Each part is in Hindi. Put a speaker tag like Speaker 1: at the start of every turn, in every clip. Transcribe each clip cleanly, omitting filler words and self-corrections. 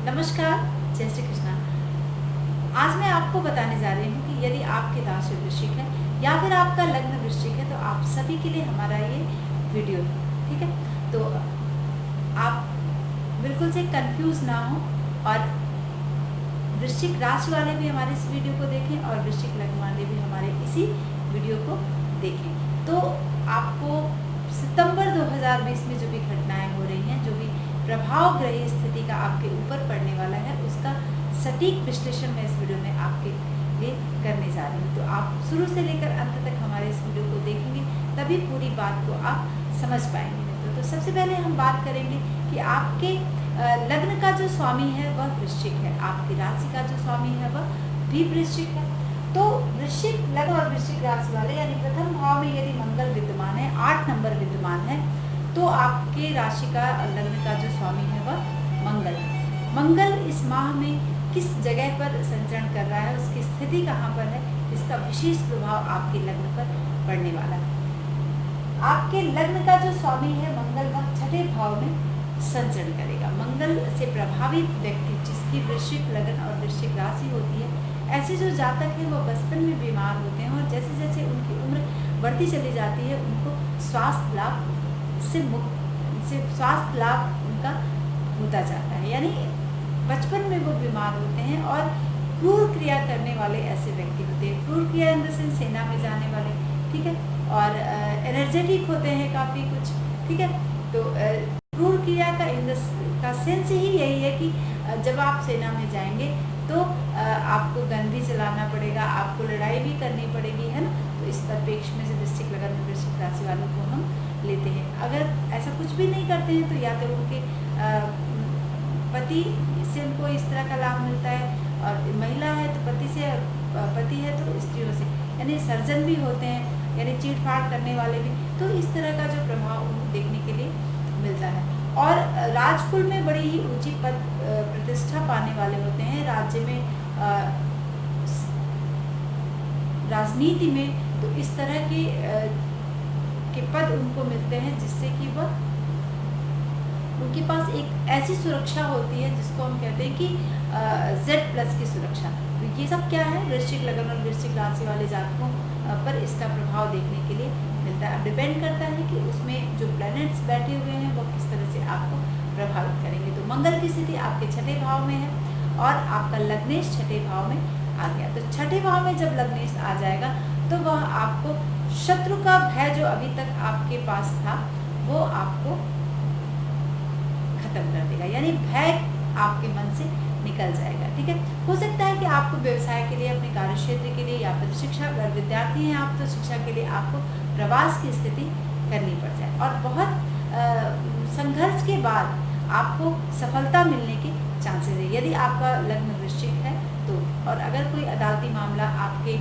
Speaker 1: नमस्कार, जय श्री कृष्णा। आज मैं आपको बताने जा रही हूँ कि यदि आपकी राशि वृश्चिक है या फिर आपका लग्न वृश्चिक है तो आप सभी के लिए हमारा ये वीडियो है, ठीक है। तो आप बिल्कुल से कंफ्यूज ना हो और वृश्चिक राशि वाले भी हमारे इस वीडियो को देखें और वृश्चिक लग्न वाले भी हमारे इसी वीडियो को देखें। तो आपको सितंबर 2020 में जो भी घटनाएं हो रही हैं, जो भी प्रभाव ग्रही स्थिति का आपके ऊपर पड़ने वाला है, उसका सटीक विश्लेषण मैं इस वीडियो में आपके लिए करने जा रही हूँ। तो आप शुरू से लेकर अंत तक हमारे इस वीडियो को देखेंगे, तभी पूरी बात को आप समझ पाएंगे। तो सबसे पहले हम बात करेंगे कि आपके लग्न का जो स्वामी है वह वृश्चिक है, आपकी राशि का जो स्वामी है वह भी वृश्चिक है। तो वृश्चिक लग्न और वृश्चिक राशि वाले यानी प्रथम भाव में यदि मंगल विद्यमान है, 8 नंबर विद्यमान है, तो आपके राशि का लग्न का जो स्वामी है वह मंगल है। मंगल इस माह में किस जगह पर संचरण कर रहा है, उसकी स्थिति कहाँ पर है, इसका विशेष प्रभाव आपके लग्न पर पड़ने वाला है। आपके लग्न का जो स्वामी है मंगल वह 6ठे भाव में संचरण करेगा। मंगल से प्रभावित व्यक्ति जिसकी वृश्चिक लग्न और वृश्चिक राशि होती है, ऐसे जो जातक हैं वो बचपन में बीमार होते हैं और जैसे जैसे उनकी उम्र बढ़ती चली जाती है उनको स्वास्थ्य लाभ उनका होता जाता है। यानी बचपन में वो बीमार होते हैं और क्रूर क्रिया करने वाले ऐसे व्यक्ति होते हैं। क्रूर क्रिया इन द सेंस सेना में जाने वाले, ठीक है, और एनर्जेटिक होते हैं काफ़ी कुछ, ठीक है। तो क्रूर क्रिया का सेंस ही यही है कि जब आप सेना में जाएंगे तो आपको गन भी चलाना पड़ेगा, आपको लड़ाई भी करनी पड़ेगी, है ना। तो इस परिप्रेक्ष्य में से वृश्चिक लग्न वृश्चिक राशि वालों को हम लेते हैं। अगर ऐसा कुछ भी नहीं करते हैं तो या तो उनके पति से उनको इस तरह का लाभ मिलता है, और महिला है तो पति से, पति है तो स्त्रियों से, यानी सर्जन भी होते हैं, यानी चीट फाड़ करने वाले भी। तो इस तरह का जो प्रभाव उनको देखने के लिए मिलता है। और राजकुल में बड़ी ही ऊंची पद प्रतिष्ठा पाने वाले होते हैं। राज्य में राजनीति में तो इस तरह के पद उनको मिलते हैं जिससे कि वह उनके पास एक ऐसी सुरक्षा होती है जिसको हम कहते हैं कि Z+ की सुरक्षा। तो ये सब क्या है, वृश्चिक लग्न और वृश्चिक राशि वाले जातकों पर इसका प्रभाव देखने के लिए मिलता है। अब डिपेंड करता है कि उसमें जो प्लैनेट्स बैठे हुए हैं वो किस तरह से आपको प्रभावित करेंगे। तो मंगल की स्थिति आपके 6ठे भाव में है और आपका लग्नेश 6ठे भाव में आ गया। तो 6ठे भाव में जब लग्नेश आ जाएगा तो वह आपको शत्रु का भय जो अभी तक आपके पास था वो आपको खत्म कर देगा, यानी भय आपके मन से निकल जाएगा, ठीक है। हो सकता है कि आपको व्यवसाय के लिए, अपने कार्य क्षेत्र के लिए या फिर शिक्षा, अगर विद्यार्थी हैं आप तो शिक्षा के लिए आपको प्रवास की स्थिति करनी पड़ जाए और बहुत संघर्ष के बाद आपको सफलता मिलने के चांसेस है यदि आपका लग्न वृश्चिक है तो। और अगर कोई अदालती मामला आपके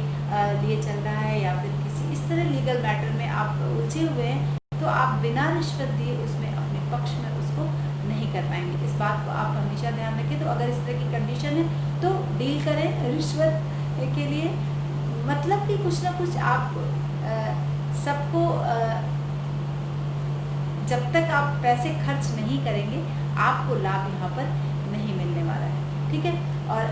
Speaker 1: लिए चल रहा है या फिर किसी इस तरह लीगल मैटर में आप उलझे हुए हैं तो आप बिना रिश्वत दिए उसमें अपने पक्ष में उसको नहीं कर पाएंगे। इस बात को आप हमेशा ध्यान रखें। तो अगर इस तरह की कंडीशन है तो डील करें रिश्वत के लिए, मतलब कि कुछ ना कुछ आप सबको जब तक आप पैसे खर्च नहीं करेंगे आपको लाभ यहाँ पर नहीं मिलने वाला है, ठीक है। और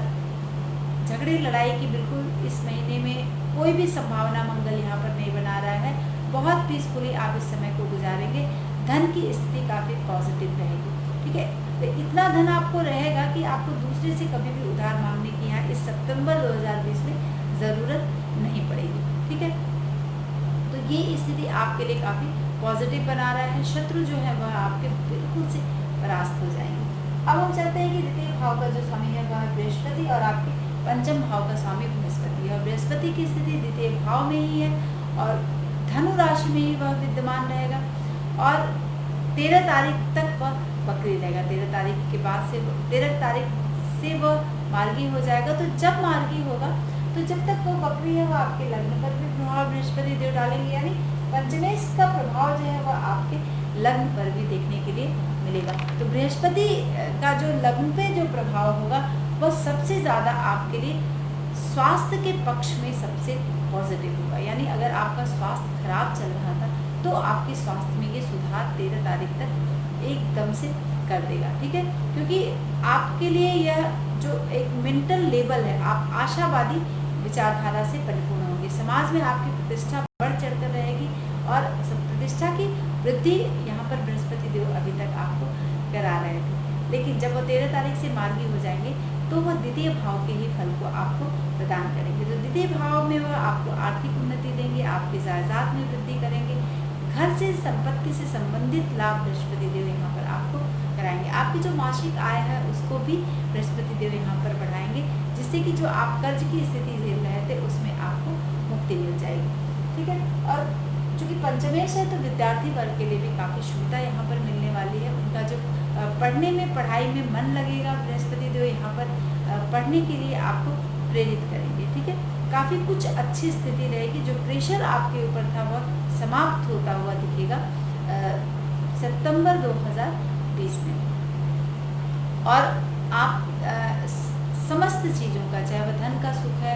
Speaker 1: झगड़े लड़ाई की बिल्कुल इस महीने में कोई भी संभावना मंगल यहाँ पर नहीं बना रहा है। बहुत पीसफुली आप इस समय को गुजारेंगे। धन की स्थिति काफ़ी पॉजिटिव रहेगी, ठीक है। तो इतना धन आपको रहेगा कि आपको दूसरे से कभी भी उधार मांगने की यहाँ इस सितंबर 2020 में ज़रूरत नहीं पड़ेगी, ठीक है। तो ये स्थिति आपके लिए काफ़ी पॉजिटिव बना रहा है। शत्रु जो है वह आपके बिल्कुल से परास्त हो जाएंगे। अब हम चाहते हैं कि द्वितीय भाव का जो स्वामी है वह बृहस्पति और आपके पंचम भाव का स्वामी बृहस्पति है। और बृहस्पति की स्थिति द्वितीय भाव में ही है और धनु राशि में ही वह विद्यमान रहेगा और 13 तारीख तक वह वक्री रहेगा। 13 तारीख के बाद से 13 तारीख से वह मार्गी हो जाएगा। तो जब मार्गी होगा तो जब तक वो वक्री है वह आपके लग्न पर भी प्रभाव बृहस्पति देव डालेंगे, यानी पंचमेश का प्रभाव जो है वह आपके लग्न पर भी देखने के लिए मिलेगा। तो बृहस्पति का जो लग्न पे जो प्रभाव होगा वह सबसे ज़्यादा आपके लिए स्वास्थ्य के पक्ष में सबसे पॉजिटिव होगा। यानी अगर आपका स्वास्थ्य खराब चल रहा था तो आपके स्वास्थ्य में ये सुधार 13 तारीख तक एकदम से कर देगा, ठीक है। क्योंकि आपके लिए यह जो एक मेंटल लेवल है, आप आशावादी विचारधारा से परिपूर्ण होंगे। समाज में आपकी प्रतिष्ठा बढ़ चढ़कर रहेगी और प्रतिष्ठा की वृद्धि यहाँ पर बृहस्पति देव अभी तक आपको करा रहे थे, लेकिन जब वो 13 तारीख से मार्गी हो जाएंगे तो वह द्वितीय भाव के ही फल को आपको प्रदान करेंगे। तो द्वितीय भाव में वह आपको आर्थिक उन्नति देंगे, आपके जायदाद में वृद्धि करेंगे, घर से संपत्ति से संबंधित लाभ बृहस्पति देव यहाँ पर आपको कराएंगे। आपकी जो मासिक आय है उसको भी बृहस्पति देव यहाँ पर बढ़ाएंगे, जिससे कि जो आप कर्ज की स्थिति झेल रहे थे उसमें आपको मुक्ति मिल जाएगी, ठीक है। और चूँकि पंचमेश है तो विद्यार्थी वर्ग के लिए भी काफ़ी शुभता यहाँ पर मिलने वाली है। उनका जो पढ़ने में, पढ़ाई में मन लगेगा, बृहस्पति देव यहाँ पर पढ़ने के लिए आपको प्रेरित करेंगे, ठीक है। काफ़ी कुछ अच्छी स्थिति रहेगी। जो प्रेशर आपके ऊपर था वह समाप्त होता हुआ दिखेगा सितंबर 2020 में। और आप समस्त चीज़ों का, चाहे वह धन का सुख है,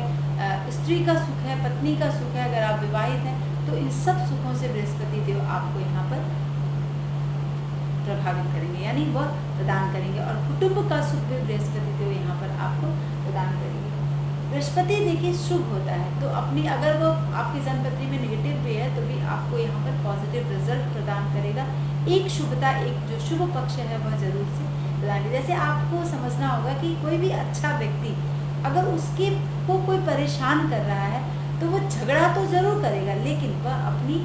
Speaker 1: स्त्री का सुख है, पत्नी का सुख है, अगर आप विवाहित हैं तो इन सब सुखों से बृहस्पति देव आपको यहाँ पर प्रभावित करेंगे, यानी वह प्रदान करेंगे। और कुटुंब का सुख भी बृहस्पति देव यहाँ पर आपको प्रदान करेंगे। बृहस्पति देखिए शुभ होता है, तो अपनी अगर वो आपकी जन्मपत्री में नेगेटिव भी है तो भी आपको यहाँ पर पॉजिटिव रिजल्ट प्रदान करेगा। एक शुभता, एक जो शुभ पक्ष है वह जरूर से प्रदान करेगा। जैसे आपको समझना होगा कि कोई भी अच्छा व्यक्ति अगर उसके को कोई परेशान कर रहा है तो वो झगड़ा तो जरूर करेगा, लेकिन वह अपनी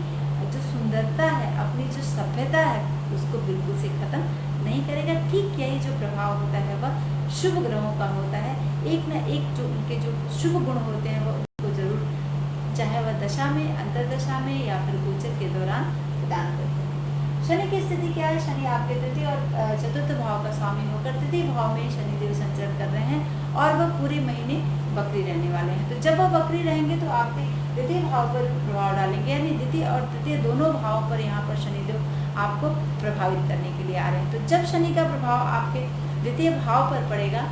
Speaker 1: जो सुंदरता है, अपनी जो सभ्यता है उसको बिल्कुल से खत्म नहीं करेगा। ठीक यही जो प्रभाव होता है वह शुभ ग्रहों का होता है। एक न एक जो उनके जो शुभ गुण होते हैं वह उनको जरूर, चाहे वह दशा में, अंतरदशा में या फिर गोचर के दौरान प्रदान करते हैं। शनि की स्थिति क्या है? शनि आपके तृतीय और चतुर्थ भाव का स्वामी होकर तृतीय भाव में शनिदेव संचरण कर रहे हैं और वह पूरे महीने वक्री रहने वाले हैं। तो जब वह वक्री रहेंगे तो आपके द्वितीय भाव पर प्रभाव डालेंगे, यानी द्वितीय और तृतीय दोनों भाव पर यहाँ पर शनिदेव आपको प्रभावित करने के लिए आ रहे हैं। तो जब शनि का प्रभाव आपके द्वितीय भाव पर पड़ेगा,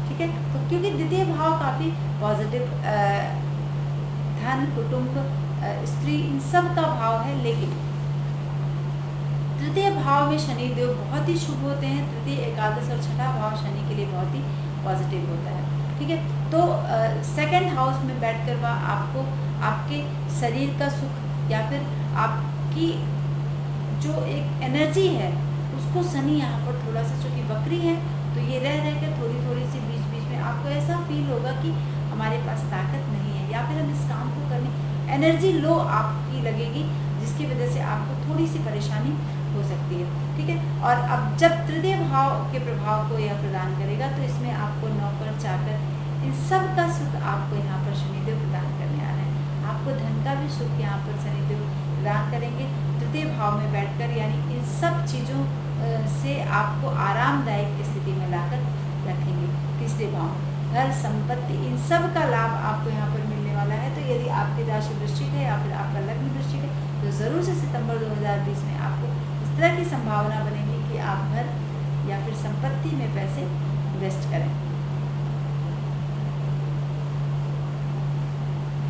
Speaker 1: ठीक है, तो क्योंकि द्वितीय भाव काफ़ी पॉजिटिव धन, कुटुंब, स्त्री, इन सब का भाव है, लेकिन तृतीय भाव में शनिदेव बहुत ही शुभ होते हैं। तृतीय, एकादश और छठा भाव शनि के लिए बहुत ही पॉजिटिव होता है, ठीक है। तो सेकंड हाउस में बैठकर वह आपको आपके शरीर का सुख या फिर आपकी जो एक एनर्जी है उसको शनि यहाँ पर थोड़ा सा, चूँकि वक्री है तो ये रह कर थोड़ी सी बीच बीच में आपको ऐसा फील होगा कि हमारे पास ताकत नहीं है या फिर हम इस काम को करने, एनर्जी लो आपकी लगेगी, जिसकी वजह से आपको थोड़ी सी परेशानी हो सकती है, ठीक है। और अब जब तृतीय भाव के प्रभाव को यह प्रदान करेगा तो इसमें आपको नौकर, चाकर, इन सब का सुख आपको यहाँ पर शनिदेव प्रदान करने आ रहे हैं। आपको धन का भी सुख यहाँ पर शनिदेव प्रदान करेंगे तृतीय भाव में बैठकर, यानी इन सब चीज़ों से आपको आरामदायक स्थिति में लाकर रखेंगे। तीसरे भाव घर, संपत्ति, इन सब का लाभ आपको यहाँ पर मिलने वाला है। तो यदि आपकी राशि वृश्चिक है या फिर आपका लग्न वृश्चिक है तो ज़रूर से सितंबर 2020 में आपको इस तरह की संभावना बनेगी कि आप घर या फिर संपत्ति में पैसे इन्वेस्ट करें।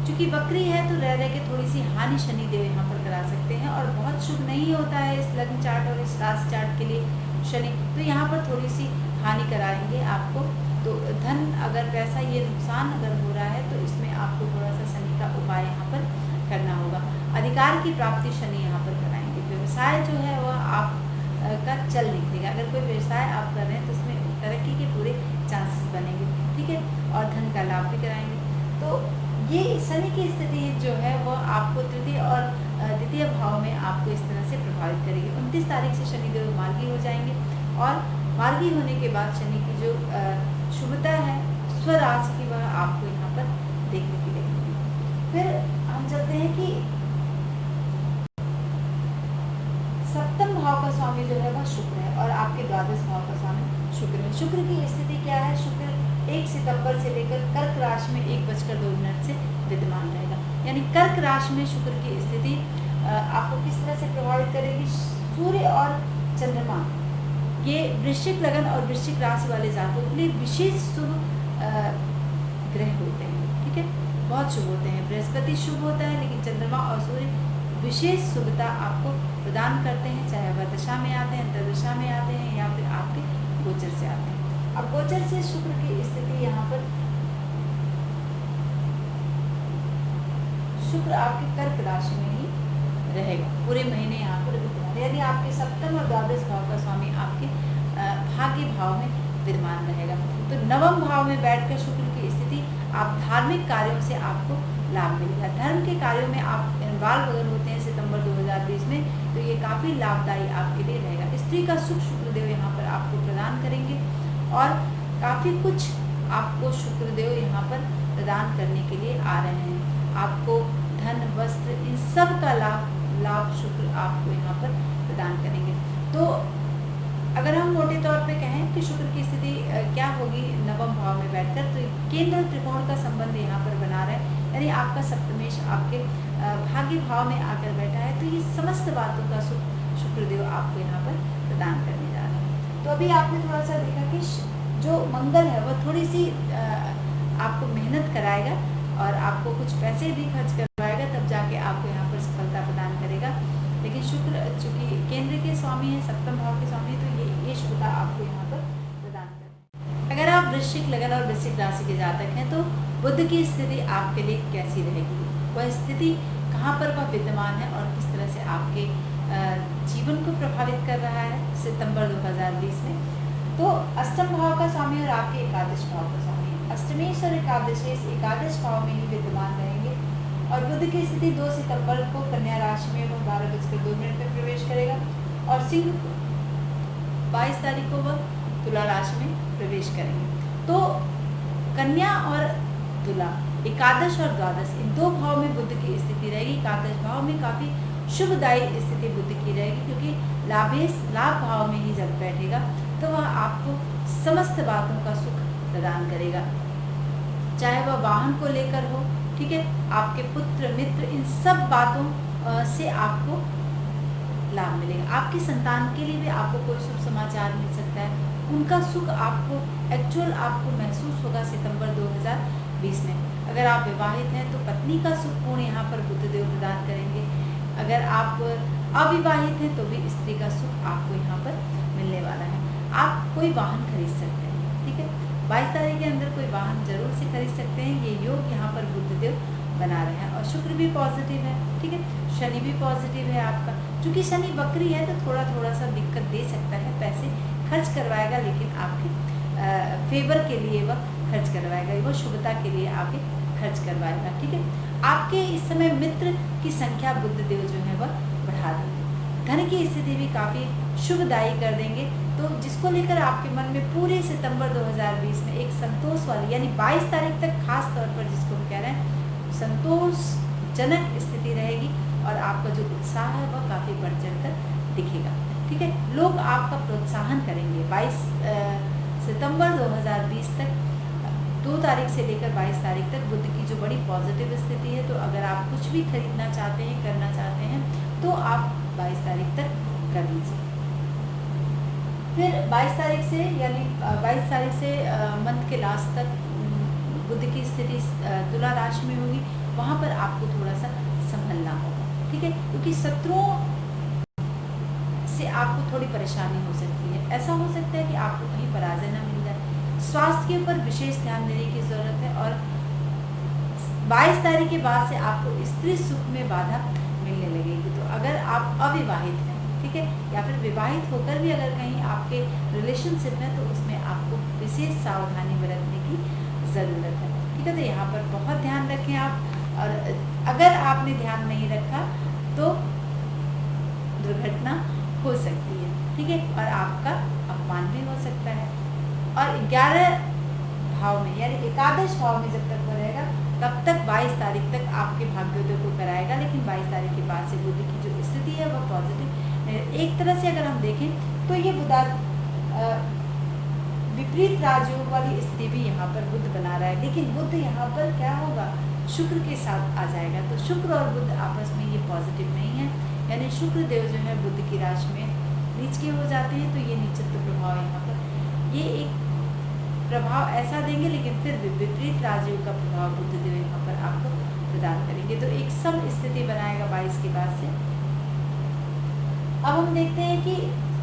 Speaker 1: चूँकि वक्री है तो रह के थोड़ी सी हानि शनिदेव यहाँ पर करा सकते हैं और बहुत शुभ नहीं होता है इस लग्न चार्ट और इस राशि चार्ट के लिए शनि, तो यहाँ पर थोड़ी सी हानि कराएंगे आपको। तो धन, अगर पैसा ये नुकसान अगर हो रहा है तो इसमें आपको थोड़ा सा शनि का उपाय यहाँ पर करना होगा। अधिकार की प्राप्ति शनि यहाँ पर कराएंगे। व्यवसाय जो है वह आप का चल निकलेगा। अगर कोई व्यवसाय आप कर रहे हैं तो उसमें तरक्की के पूरे चांसेस बनेंगे, ठीक है, और धन का लाभ भी कराएंगे। तो ये शनि की स्थिति जो है वह आपको तृतीय और द्वितीय भाव में आपको इस तरह से प्रभावित करेगी। 29 तारीख से शनिदेव मार्गी हो जाएंगे और मार्गी होने के बाद शनि की जो शुभता है स्वराशि की वह आपको यहाँ पर देखने की मिलेगी। फिर हम चलते हैं कि सप्तम भाव का स्वामी जो है वह शुक्र है और आपके द्वादश भाव का स्वामी शुक्र है। शुक्र की स्थिति क्या है? शुक्र 1 सितंबर से लेकर कर्क राशि में 1:02 से विद्यमान रहेगा, यानी कर्क राशि में शुक्र की स्थिति आपको किस तरह से प्रभावित करेगी? सूर्य और चंद्रमा ये वृश्चिक लगन और वृश्चिक राशि वाले जातकों के लिए विशेष शुभ ग्रह होते हैं, ठीक है, बहुत शुभ होते हैं। बृहस्पति शुभ होता है लेकिन चंद्रमा और सूर्य विशेष शुभता आपको प्रदान करते हैं, चाहे वह दशा में आते हैं, अंतर्दशा में आते हैं या फिर आपके गोचर से आते हैं। अब गोचर से शुक्र की स्थिति यहाँ पर, शुक्र आपके कर्क राशि में ही रहेगा पूरे महीने यहाँ पर विद्यमान, यानी आपके सप्तम और द्वादश भाव का स्वामी आपके भाग्य भाव में विद्यमान रहेगा। तो नवम भाव में बैठकर शुक्र की स्थिति, आप धार्मिक कार्यों से आपको लाभ मिलेगा। धर्म के कार्यों में आप इन्वॉल्व अगर होते हैं सितंबर 2020 में, तो ये काफ़ी लाभदायी आपके लिए रहेगा। स्त्री का सुख शुक्रदेव यहाँ पर आपको प्रदान करेंगे और काफ़ी कुछ आपको शुक्रदेव यहाँ पर प्रदान करने के लिए आ रहे हैं। आपको धन, वस्त्र, इन सब का लाभ शुक्र आपको यहाँ पर प्रदान करेंगे। तो अगर हम मोटे तौर पे कहें कि शुक्र की स्थिति क्या होगी नवम भाव में बैठकर, तो केंद्र त्रिकोण का संबंध यहाँ पर बना रहा है, यानी आपका सप्तमेश आपके भाग्य भाव में आकर बैठा है। तो ये समस्त बातों का सुख शुक्रदेव आपको यहाँ पर प्रदान करने जा रहे हैं। तो अभी आपने थोड़ा सा देखा कि जो मंगल है वह थोड़ी सी आपको मेहनत कराएगा और आपको कुछ पैसे भी खर्च करवाएगा, तब जाके आपको यहाँ पर सफलता प्रदान करेगा। लेकिन शुक्र चूंकि केंद्र के स्वामी है, सप्तम भाव के स्वामी है, तो ये शुभता आपको यहाँ पर प्रदान करेगा। अगर आप वृश्चिक लग्न और वृश्चिक राशि के जातक हैं तो बुध की स्थिति आपके लिए कैसी रहेगी, वह स्थिति कहाँ पर वह विद्यमान है और किस तरह से आपके जीवन को प्रभावित कर रहा है सितंबर 2020 में। तो अष्टम भाव का स्वामी और आपके एकादश भाव का स्वामी, अष्टमेश और एकादशेश एकादश भाव में ही विद्यमान रहेंगे। और बुध की स्थिति 2 सितंबर को कन्या राशि में वह 12:02 में प्रवेश करेगा और सिंह 22 तारीख को वह तुला राशि में प्रवेश करेंगे। तो कन्या और तुला, एकादश और द्वादश, इन दो भाव में बुध की स्थिति रहेगी। एकादश भाव में काफी शुभदायी स्थिति बुध की रहेगी, क्योंकि लाभ भाव में ही जब बैठेगा तो वह आपको समस्त बातों का सुख प्रदान करेगा, चाहे वह वाहन को लेकर हो, ठीक है, आपके पुत्र मित्र, इन सब बातों से आपको लाभ मिलेगा। आपकी संतान के लिए भी आपको कोई शुभ समाचार मिल सकता है, उनका सुख आपको एक्चुअल आपको महसूस होगा सितंबर 2020 में। अगर आप विवाहित हैं तो पत्नी का सुख पूर्ण यहाँ पर बुधदेव प्रदान करेंगे। अगर आप अविवाहित हैं तो भी स्त्री का सुख आपको यहाँ पर मिलने वाला है। आप कोई वाहन खरीद सकते हैं, ठीक है, 22 तारीख के अंदर कोई वाहन जरूर से खरीद सकते हैं। ये योग यहाँ पर बुधदेव बना रहे हैं और शुक्र भी पॉजिटिव है, ठीक है, शनि भी पॉजिटिव है आपका। क्योंकि शनि वक्री है तो थोड़ा सा दिक्कत दे सकता है, पैसे खर्च करवाएगा, लेकिन आपके फेवर के लिए वह खर्च करवाएगा, वह शुभता के लिए आगे खर्च करवाएगा, ठीक है। आपके इस समय मित्र की संख्या बुधदेव जो है वह बढ़ा देंगे। धन की स्थिति भी काफ़ी शुभदायी कर देंगे, तो जिसको लेकर आपके मन में पूरे सितंबर 2020 में एक संतोष वाली, यानी 22 तारीख तक खास तौर पर जिसको हम कह रहे हैं संतोषजनक स्थिति रहेगी और आपका जो उत्साह है वह काफ़ी बढ़ चढ़कर दिखेगा, ठीक है। लोग आपका प्रोत्साहन करेंगे। 22 सितंबर 2020 तक 2 तारीख से लेकर 22 तारीख तक बुध की जो बड़ी पॉजिटिव स्थिति है, तो अगर आप कुछ भी खरीदना चाहते हैं, करना चाहते हैं, तो आप 22 तारीख तक कर लीजिए। फिर 22 तारीख से यानी 22 तारीख से मंथ के लास्ट तक बुध की स्थिति तुला राशि में होगी, वहाँ पर आपको थोड़ा सा संभलना होगा, ठीक है, क्योंकि शत्रुओं से आपको थोड़ी परेशानी हो सकती है। ऐसा हो सकता है कि आपको कहीं पराजय न मिल जाए। स्वास्थ्य के ऊपर विशेष ध्यान देने की जरूरत है और 22 तारीख के बाद से आपको स्त्री सुख में बाधा मिलने लगेगी। तो अगर आप अविवाहित हैं, ठीक है, या फिर विवाहित होकर भी अगर कहीं आपके रिलेशनशिप में, तो उसमें आपको विशेष सावधानी बरतने की ज़रूरत है, ठीक है। तो यहाँ पर बहुत ध्यान रखें आप, और अगर आपने ध्यान नहीं रखा तो दुर्घटना हो सकती है, ठीक है, और आपका अपमान भी हो सकता है। और 11 भाव में यानी एकादश भाव में जब तक वो रहेगा तब तक 22 तारीख तक आपके भाग्योदय को कराएगा, लेकिन 22 तारीख के बाद से बुध की जो स्थिति है वह पॉजिटिव। एक तरह से अगर हम देखें तो ये बुध विपरीत राजयोग वाली स्थिति भी यहाँ पर बुध बना रहा है, लेकिन बुध यहाँ पर क्या होगा, शुक्र के साथ आ जाएगा। तो शुक्र और बुध आपस में ये पॉजिटिव नहीं है, यानी शुक्र देव जो है बुध की राशि में नीच के हो जाते हैं, तो ये नीचत्व प्रभाव यहाँ पर ये एक प्रभाव ऐसा देंगे, लेकिन फिर विपरीत राजयोग का प्रभाव बुध देव यहाँ पर आपको प्रदान करेंगे। तो एक सम स्थिति बनाएगा 22 के बाद से। अब हम देखते हैं कि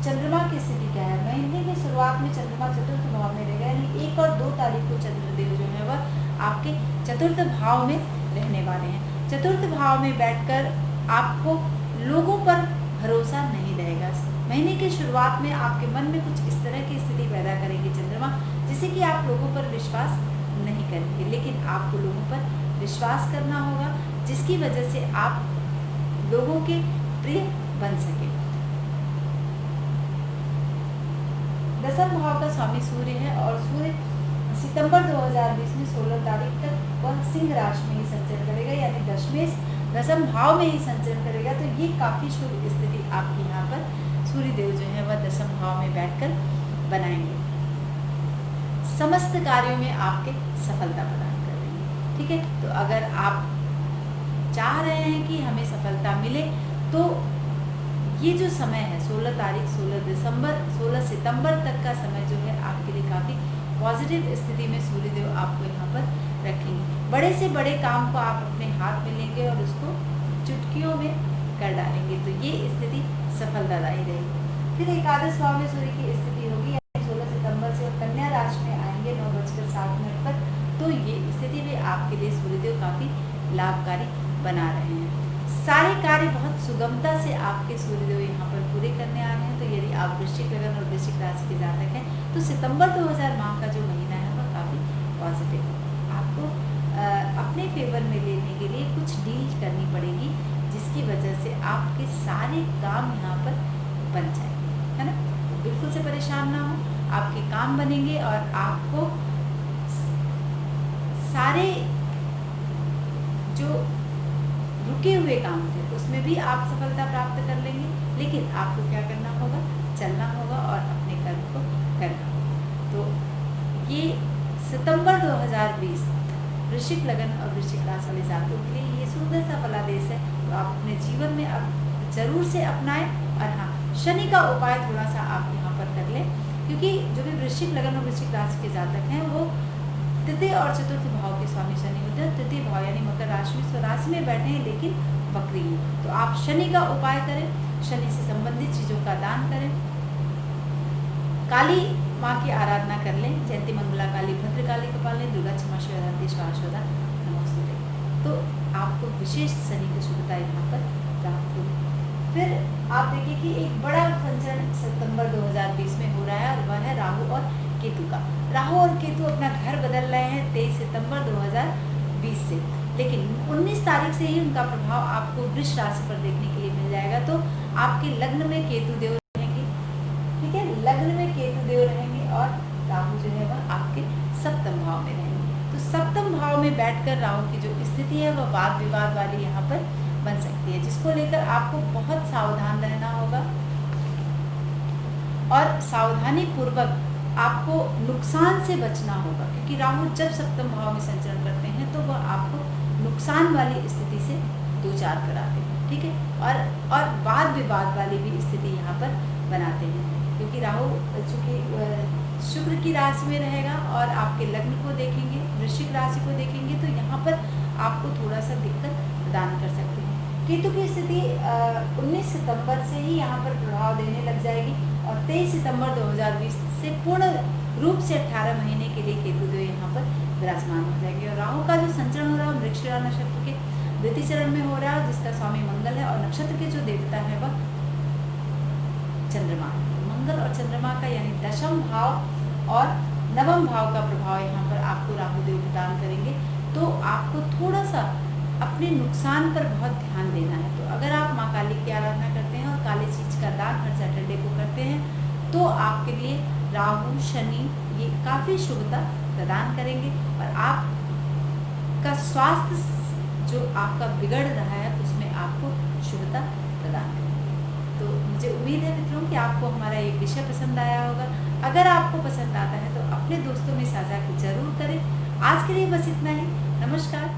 Speaker 1: चंद्रमा की स्थिति क्या है। महीने की शुरुआत में चंद्रमा चतुर्थ भाव में रहेगा, यानी 1 और 2 तारीख को चंद्रदेव जो है वह आपके चतुर्थ भाव में रहने वाले हैं। चतुर्थ भाव में बैठकर आपको लोगों पर भरोसा नहीं रहेगा। महीने की शुरुआत में आपके मन में कुछ इस तरह की स्थिति पैदा करेंगे चंद्रमा, जिससे कि आप लोगों पर विश्वास नहीं करेंगे, लेकिन आपको लोगों पर विश्वास करना होगा, जिसकी वजह से आप लोगों के प्रिय बन सके। दसम भाव का स्वामी सूर्य है और सूर्य सितंबर 2020 में 16 तारीख तक वह सिंह राशि में ही संचरण करेगा, यानी दसम भाव में ही संचरण करेगा। तो ये काफी शुभ स्थिति आपकी यहाँ पर सूर्य देव जो है वह दसम भाव में बैठकर बनाएंगे। समस्त कार्यों में आपके सफलता प्रदान करेंगे। ठीक है, तो अगर आप चाह रहे हैं कि हमें सफलता मिले तो ये जो समय है 16 तारीख 16 सितंबर तक का समय जो है आपके लिए काफ़ी पॉजिटिव स्थिति में सूर्यदेव आपको यहाँ पर रखेंगे। बड़े से बड़े काम को आप अपने हाथ में लेंगे और उसको चुटकियों में कर डालेंगे, तो ये स्थिति सफलतादायी रहेगी। फिर एकादश भाव में सूर्य की स्थिति होगी, यानी 16 सितंबर से कन्या राशि में आएंगे 9:07 पर। तो ये स्थिति भी आपके लिए सूर्यदेव काफ़ी लाभकारी बना रहे हैं। सारे कार्य बहुत सुगमता से आपके सूर्यदेव यहाँ पर पूरे करने आ रहे हैं। तो यदि आप वृश्चिक लग्न और वृश्चिक राशि के जातक हैं तो सितंबर 2000 माह का जो महीना है वह काफ़ी पॉजिटिव है। आपको अपने फेवर में लेने के लिए कुछ डील करनी पड़ेगी, जिसकी वजह से आपके सारे काम यहाँ पर बन जाएंगे, है ना। तो बिल्कुल से परेशान ना हो, आपके काम बनेंगे और आपको सारे जो रुके हुए काम थे उसमें भी आप सफलता प्राप्त कर लेंगे। लेकिन आपको क्या करना होगा, चलना होगा और अपने कर्म को करना होगा। तो ये सितंबर 2020 वृश्चिक लगन और वृश्चिक राशि वाले जातकों के लिए ये सुंदर सा फलादेश है। तो आप अपने जीवन में अब जरूर से अपनाएं। और हाँ, शनि का उपाय थोड़ा सा आप यहाँ पर कर लें, क्योंकि जो भी वृश्चिक लगन और वृश्चिक राशि के जातक हैं वो तृतीय और चतुर्थ भाव के स्वामी शनि होते हैं। तृतीय भाव यानी मकर राशि में स्वराशि में बैठे हैं, लेकिन वक्री हैं। तो आप शनि का उपाय करें, शनि से संबंधित चीजों का दान करें, काली माँ की आराधना कर लें, जयंती मंगला काली, भद्रकाली कपालिनी, दुर्गा क्षमा शिवरात्रि श्वासोदा नमोस्तुते। तो आपको विशेष शनि की शुभता यहाँ पर प्राप्त होगी। फिर आप देखिए कि एक बड़ा संचरण सितंबर 2020 में हो रहा है और वह है राहु और केतु का। राहु और केतु अपना घर बदल रहे हैं 23 सितंबर 2020 से, लेकिन 19 तारीख से ही उनका प्रभाव आपको वृष राशि पर देखने के लिए मिल जाएगा। तो आपके लग्न में केतु देव रहेंगे, ठीक है, लग्न में केतु देव रहेंगे और राहु जो है वह आपके सप्तम भाव में रहेंगे। तो सप्तम भाव में बैठकर राहु की जो स्थिति है वह वाद विवाद वाली यहाँ पर बन सकती है, जिसको लेकर आपको बहुत सावधान रहना होगा और सावधानी पूर्वक आपको नुकसान से बचना होगा, क्योंकि राहु जब सप्तम भाव में संचरण करते हैं तो वह आपको नुकसान वाली स्थिति से दो चार कराते हैं, ठीक है, और वाद विवाद वाली भी स्थिति यहाँ पर बनाते हैं, क्योंकि राहु चूंकि शुक्र की राशि में रहेगा और आपके लग्न को देखेंगे, वृश्चिक राशि को देखेंगे, तो यहाँ पर आपको थोड़ा सा दिक्कत प्रदान कर सकते हैं। केतु की स्थिति 19 सितंबर से ही यहाँ पर प्रभाव देने लग जाएगी और 23 सितंबर 2020 से पूर्ण रूप से 18 महीने के लिए केतु जो यहाँ पर विराजमान हो जाएंगे। और राहु का जो संचरण हो रहा है मृगशिरा नक्षत्र के द्वितीय चरण में हो रहा है, जिसका स्वामी मंगल है और नक्षत्र के जो देवता है वह चंद्रमा। मंगल और चंद्रमा का यानी दशम भाव और नवम भाव का प्रभाव यहाँ पर आपको राहु देव प्रदान करेंगे। तो आपको थोड़ा सा अपने नुकसान पर बहुत ध्यान देना है। तो अगर आप माँ काली की आराधना करते हैं और काली चीज का दान हर सैटरडे को करते हैं तो आपके लिए राहु शनि ये काफ़ी शुभता प्रदान करेंगे और आपका स्वास्थ्य जो आपका बिगड़ रहा है उसमें आपको शुभता प्रदान करेंगे। तो मुझे उम्मीद है मित्रों कि आपको हमारा ये विषय पसंद आया होगा। अगर आपको पसंद आता है तो अपने दोस्तों में साझा जरूर करें। आज के लिए बस इतना ही। नमस्कार।